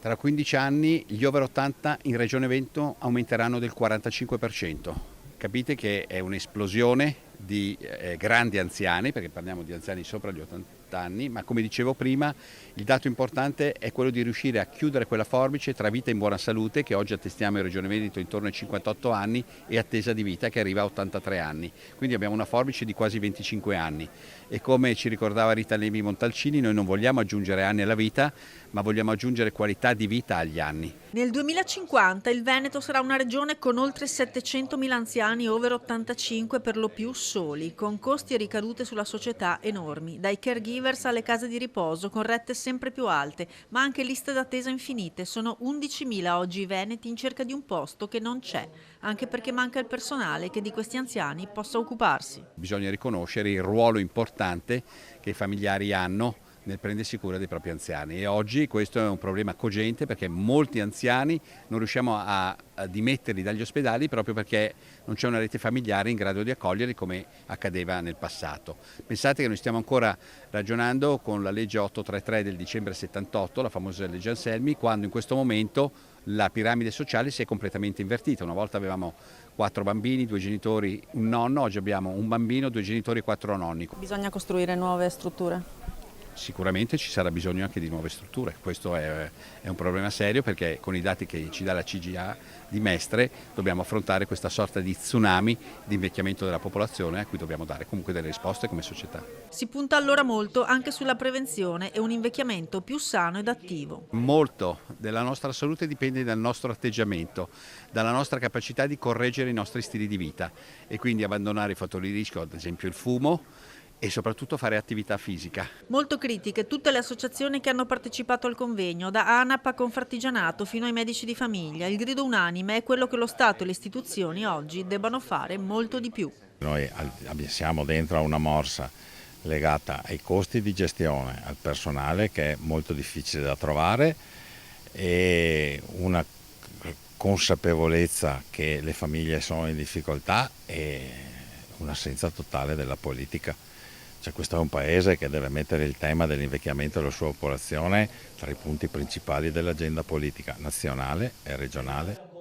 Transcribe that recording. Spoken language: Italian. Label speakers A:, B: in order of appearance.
A: Tra 15 anni gli over 80 in Regione Veneto aumenteranno del 45%. Capite che è un'esplosione di grandi anziani, perché parliamo di anziani sopra gli 80 anni, ma come dicevo prima il dato importante è quello di riuscire a chiudere quella forbice tra vita in buona salute, che oggi attestiamo in Regione Veneto intorno ai 58 anni, e attesa di vita che arriva a 83 anni. Quindi abbiamo una forbice di quasi 25 anni e come ci ricordava Rita Levi Montalcini, noi non vogliamo aggiungere anni alla vita, ma vogliamo aggiungere qualità di vita agli anni.
B: Nel 2050 il Veneto sarà una regione con oltre 700.000 anziani over 85, per lo più soli, con costi e ricadute sulla società enormi, dai caregivers alle case di riposo con rette sempre più alte, ma anche liste d'attesa infinite. Sono 11.000 oggi i veneti in cerca di un posto che non c'è, anche perché manca il personale che di questi anziani possa occuparsi.
A: Bisogna riconoscere il ruolo importante che i familiari hanno nel prendersi cura dei propri anziani, e oggi questo è un problema cogente perché molti anziani non riusciamo a dimetterli dagli ospedali proprio perché non c'è una rete familiare in grado di accoglierli come accadeva nel passato. Pensate che noi stiamo ancora ragionando con la legge 833 del dicembre 78, la famosa legge Anselmi, quando in questo momento la piramide sociale si è completamente invertita. Una volta avevamo 4 bambini, 2 genitori, un nonno, oggi abbiamo un bambino, 2 genitori e 4 nonni.
B: Bisogna costruire nuove strutture.
A: Sicuramente ci sarà bisogno anche di nuove strutture, questo è un problema serio perché con i dati che ci dà la CGA di Mestre dobbiamo affrontare questa sorta di tsunami di invecchiamento della popolazione a cui dobbiamo dare comunque delle risposte come società.
B: Si punta allora molto anche sulla prevenzione e un invecchiamento più sano ed attivo.
A: Molto della nostra salute dipende dal nostro atteggiamento, dalla nostra capacità di correggere i nostri stili di vita e quindi abbandonare i fattori di rischio, ad esempio il fumo, e soprattutto fare attività fisica.
B: Molto critiche tutte le associazioni che hanno partecipato al convegno, da ANAP a Confartigianato fino ai medici di famiglia. Il grido unanime è quello che lo Stato e le istituzioni oggi debbano fare molto di più.
C: Noi siamo dentro a una morsa legata ai costi di gestione, al personale che è molto difficile da trovare e una consapevolezza che le famiglie sono in difficoltà e un'assenza totale della politica. Cioè, questo è un paese che deve mettere il tema dell'invecchiamento della sua popolazione tra i punti principali dell'agenda politica nazionale e regionale.